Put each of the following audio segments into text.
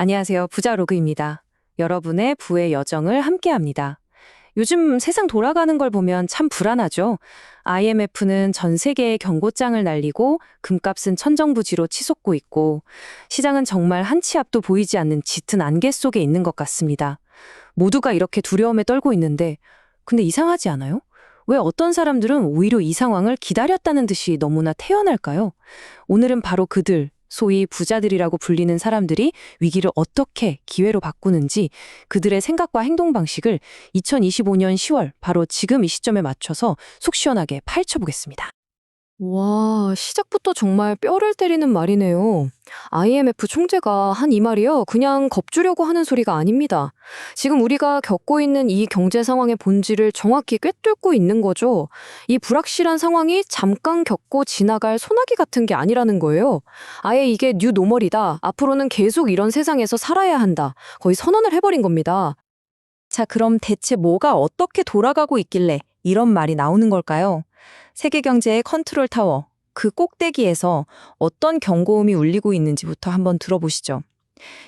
안녕하세요. 부자 로그입니다. 여러분의 부의 여정을 함께합니다. 요즘 세상 돌아가는 걸 보면 참 불안하죠. IMF는 전 세계에 경고장을 날리고 금값은 천정부지로 치솟고 있고 시장은 정말 한 치 앞도 보이지 않는 짙은 안개 속에 있는 것 같습니다. 모두가 이렇게 두려움에 떨고 있는데 근데 이상하지 않아요? 왜 어떤 사람들은 오히려 이 상황을 기다렸다는 듯이 너무나 태연할까요? 오늘은 바로 그들, 소위 부자들이라고 불리는 사람들이 위기를 어떻게 기회로 바꾸는지 그들의 생각과 행동 방식을 2025년 10월 바로 지금 이 시점에 맞춰서 속 시원하게 파헤쳐보겠습니다. 와, 시작부터 정말 뼈를 때리는 말이네요. IMF 총재가 한 이 말이요. 그냥 겁주려고 하는 소리가 아닙니다. 지금 우리가 겪고 있는 이 경제 상황의 본질을 정확히 꿰뚫고 있는 거죠. 이 불확실한 상황이 잠깐 겪고 지나갈 소나기 같은 게 아니라는 거예요. 아예 이게 뉴 노멀이다. 앞으로는 계속 이런 세상에서 살아야 한다. 거의 선언을 해버린 겁니다. 자, 그럼 대체 뭐가 어떻게 돌아가고 있길래 이런 말이 나오는 걸까요? 세계 경제의 컨트롤 타워, 그 꼭대기에서 어떤 경고음이 울리고 있는지부터 한번 들어보시죠.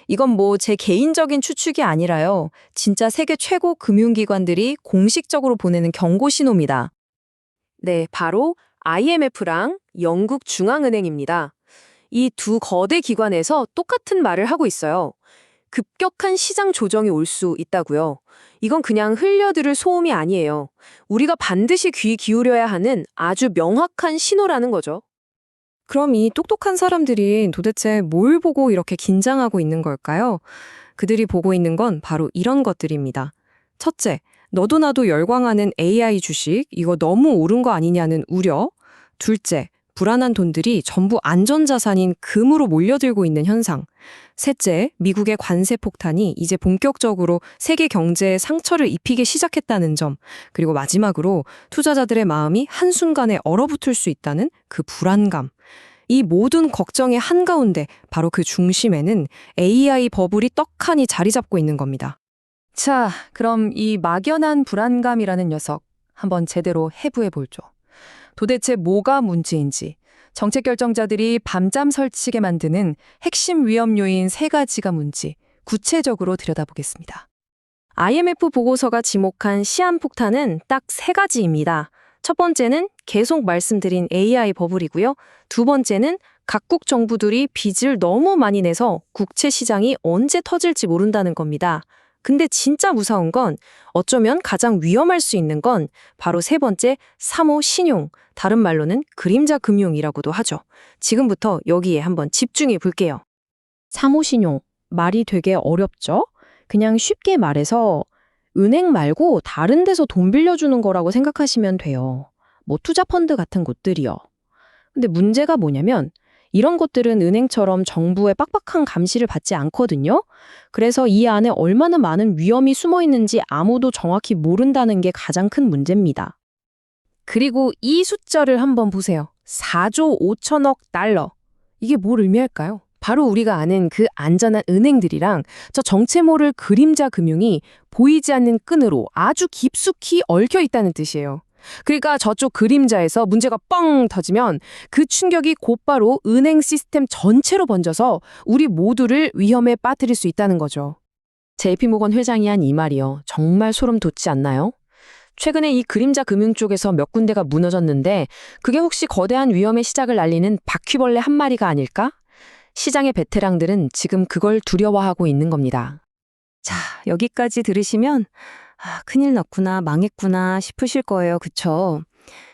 이건 뭐 제 개인적인 추측이 아니라요. 진짜 세계 최고 금융기관들이 공식적으로 보내는 경고 신호입니다. 네, 바로 IMF랑 영국 중앙은행입니다. 이 두 거대 기관에서 똑같은 말을 하고 있어요. 급격한 시장 조정이 올 수 있다고요. 이건 그냥 흘려들을 소음이 아니에요. 우리가 반드시 귀 기울여야 하는 아주 명확한 신호라는 거죠. 그럼 이 똑똑한 사람들이 도대체 뭘 보고 이렇게 긴장하고 있는 걸까요? 그들이 보고 있는 건 바로 이런 것들입니다. 첫째, 너도 나도 열광하는 AI 주식, 이거 너무 오른 거 아니냐는 우려. 둘째, 불안한 돈들이 전부 안전자산인 금으로 몰려들고 있는 현상. 셋째, 미국의 관세 폭탄이 이제 본격적으로 세계 경제에 상처를 입히기 시작했다는 점. 그리고 마지막으로 투자자들의 마음이 한순간에 얼어붙을 수 있다는 그 불안감. 이 모든 걱정의 한가운데 바로 그 중심에는 AI 버블이 떡하니 자리 잡고 있는 겁니다. 자, 그럼 이 막연한 불안감이라는 녀석 한번 제대로 해부해 볼죠. 도대체 뭐가 문제인지 정책 결정자들이 밤잠 설치게 만드는 핵심 위험 요인 세 가지가 뭔지 구체적으로 들여다보겠습니다. IMF 보고서가 지목한 시한폭탄은 딱 세 가지입니다. 첫 번째는 계속 말씀드린 AI 버블이고요. 두 번째는 각국 정부들이 빚을 너무 많이 내서 국채 시장이 언제 터질지 모른다는 겁니다. 근데 진짜 무서운 건 어쩌면 가장 위험할 수 있는 건 바로 세 번째 3호 신용, 다른 말로는 그림자 금융이라고도 하죠. 지금부터 여기에 한번 집중해 볼게요. 3호 신용, 말이 되게 어렵죠? 그냥 쉽게 말해서 은행 말고 다른 데서 돈 빌려주는 거라고 생각하시면 돼요. 뭐 투자펀드 같은 곳들이요. 근데 문제가 뭐냐면 이런 것들은 은행처럼 정부의 빡빡한 감시를 받지 않거든요. 그래서 이 안에 얼마나 많은 위험이 숨어 있는지 아무도 정확히 모른다는 게 가장 큰 문제입니다. 그리고 이 숫자를 한번 보세요. 4조 5천억 달러. 이게 뭘 의미할까요? 바로 우리가 아는 그 안전한 은행들이랑 저 정체 모를 그림자 금융이 보이지 않는 끈으로 아주 깊숙이 얽혀 있다는 뜻이에요. 그러니까 저쪽 그림자에서 문제가 뻥 터지면 그 충격이 곧바로 은행 시스템 전체로 번져서 우리 모두를 위험에 빠뜨릴 수 있다는 거죠. JP모건 회장이 한 이 말이요. 정말 소름 돋지 않나요? 최근에 이 그림자 금융 쪽에서 몇 군데가 무너졌는데 그게 혹시 거대한 위험의 시작을 알리는 바퀴벌레 한 마리가 아닐까? 시장의 베테랑들은 지금 그걸 두려워하고 있는 겁니다. 자, 여기까지 들으시면 큰일 났구나, 망했구나 싶으실 거예요. 그쵸?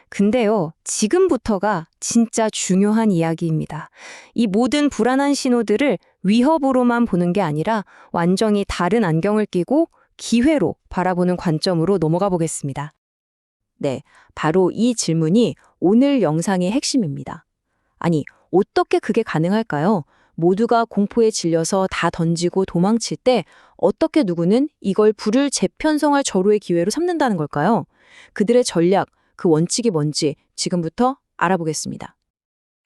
근데요, 지금부터가 진짜 중요한 이야기입니다. 이 모든 불안한 신호들을 위협으로만 보는 게 아니라 완전히 다른 안경을 끼고 기회로 바라보는 관점으로 넘어가 보겠습니다. 네, 바로 이 질문이 오늘 영상의 핵심입니다. 아니, 어떻게 그게 가능할까요? 모두가 공포에 질려서 다 던지고 도망칠 때 어떻게 누구는 이걸 불을 재편성할 절호의 기회로 삼는다는 걸까요? 그들의 전략, 그 원칙이 뭔지 지금부터 알아보겠습니다.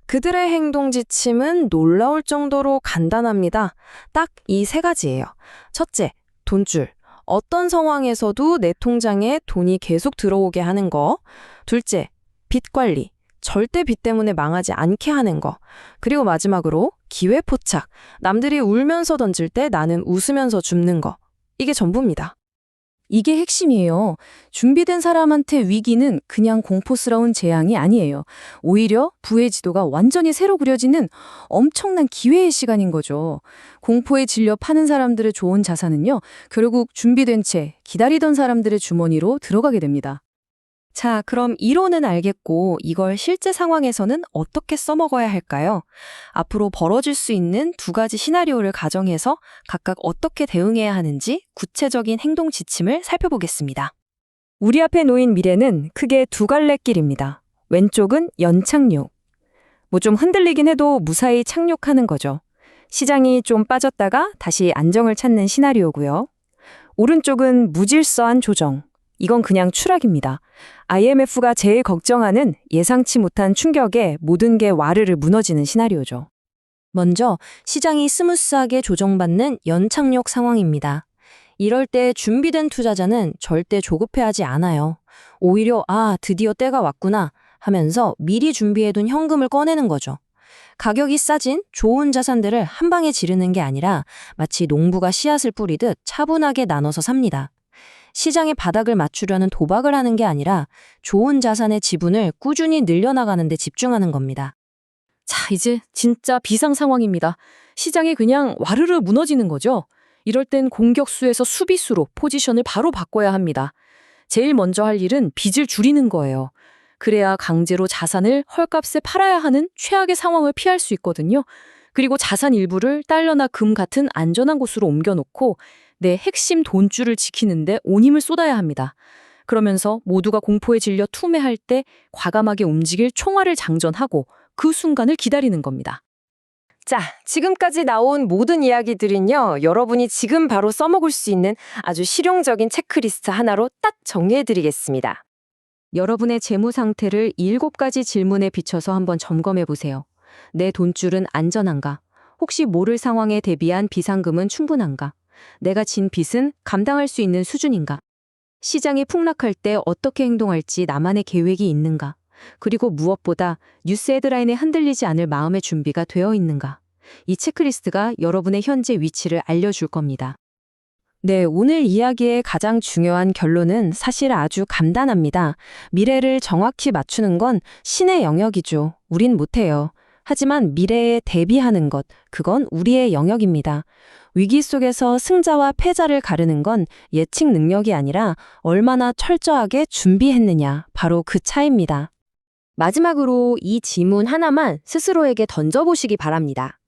그들의 행동 지침은 놀라울 정도로 간단합니다. 딱 이 세 가지예요. 첫째, 돈줄. 어떤 상황에서도 내 통장에 돈이 계속 들어오게 하는 거. 둘째, 빚 관리. 절대 빚 때문에 망하지 않게 하는 거. 그리고 마지막으로 기회 포착. 남들이 울면서 던질 때 나는 웃으면서 줍는 거. 이게 전부입니다. 이게 핵심이에요. 준비된 사람한테 위기는 그냥 공포스러운 재앙이 아니에요. 오히려 부의 지도가 완전히 새로 그려지는 엄청난 기회의 시간인 거죠. 공포에 질려 파는 사람들의 좋은 자산은요, 결국 준비된 채 기다리던 사람들의 주머니로 들어가게 됩니다. 자, 그럼 이론은 알겠고 이걸 실제 상황에서는 어떻게 써먹어야 할까요? 앞으로 벌어질 수 있는 두 가지 시나리오를 가정해서 각각 어떻게 대응해야 하는지 구체적인 행동 지침을 살펴보겠습니다. 우리 앞에 놓인 미래는 크게 두 갈래 길입니다. 왼쪽은 연착륙. 뭐 좀 흔들리긴 해도 무사히 착륙하는 거죠. 시장이 좀 빠졌다가 다시 안정을 찾는 시나리오고요. 오른쪽은 무질서한 조정. 이건 그냥 추락입니다. IMF가 제일 걱정하는 예상치 못한 충격에 모든 게 와르르 무너지는 시나리오죠. 먼저 시장이 스무스하게 조정받는 연착륙 상황입니다. 이럴 때 준비된 투자자는 절대 조급해하지 않아요. 오히려 드디어 때가 왔구나 하면서 미리 준비해둔 현금을 꺼내는 거죠. 가격이 싸진 좋은 자산들을 한 방에 지르는 게 아니라 마치 농부가 씨앗을 뿌리듯 차분하게 나눠서 삽니다. 시장의 바닥을 맞추려는 도박을 하는 게 아니라 좋은 자산의 지분을 꾸준히 늘려나가는 데 집중하는 겁니다. 자, 이제 진짜 비상 상황입니다. 시장이 그냥 와르르 무너지는 거죠. 이럴 땐 공격수에서 수비수로 포지션을 바로 바꿔야 합니다. 제일 먼저 할 일은 빚을 줄이는 거예요. 그래야 강제로 자산을 헐값에 팔아야 하는 최악의 상황을 피할 수 있거든요. 그리고 자산 일부를 달러나 금 같은 안전한 곳으로 옮겨놓고 내 핵심 돈줄을 지키는데 온 힘을 쏟아야 합니다. 그러면서 모두가 공포에 질려 투매할 때 과감하게 움직일 총알을 장전하고 그 순간을 기다리는 겁니다. 자, 지금까지 나온 모든 이야기들은요, 여러분이 지금 바로 써먹을 수 있는 아주 실용적인 체크리스트 하나로 딱 정리해드리겠습니다. 여러분의 재무 상태를 7가지 질문에 비춰서 한번 점검해 보세요. 내 돈줄은 안전한가? 혹시 모를 상황에 대비한 비상금은 충분한가? 내가 진 빚은 감당할 수 있는 수준인가? 시장이 폭락할 때 어떻게 행동할지 나만의 계획이 있는가? 그리고 무엇보다 뉴스 헤드라인에 흔들리지 않을 마음의 준비가 되어 있는가? 이 체크리스트가 여러분의 현재 위치를 알려줄 겁니다. 네, 오늘 이야기의 가장 중요한 결론은 사실 아주 간단합니다. 미래를 정확히 맞추는 건 신의 영역이죠. 우린 못해요. 하지만 미래에 대비하는 것, 그건 우리의 영역입니다. 위기 속에서 승자와 패자를 가르는 건 예측 능력이 아니라 얼마나 철저하게 준비했느냐, 바로 그 차이입니다. 마지막으로 이 질문 하나만 스스로에게 던져보시기 바랍니다.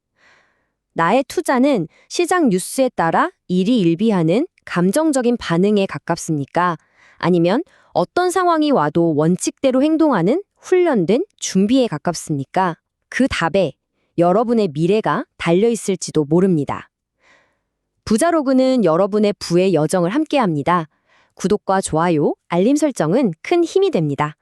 나의 투자는 시장 뉴스에 따라 일희일비하는 감정적인 반응에 가깝습니까? 아니면 어떤 상황이 와도 원칙대로 행동하는 훈련된 준비에 가깝습니까? 그 답에 여러분의 미래가 달려있을지도 모릅니다. 부자로그는 여러분의 부의 여정을 함께합니다. 구독과 좋아요, 알림 설정은 큰 힘이 됩니다.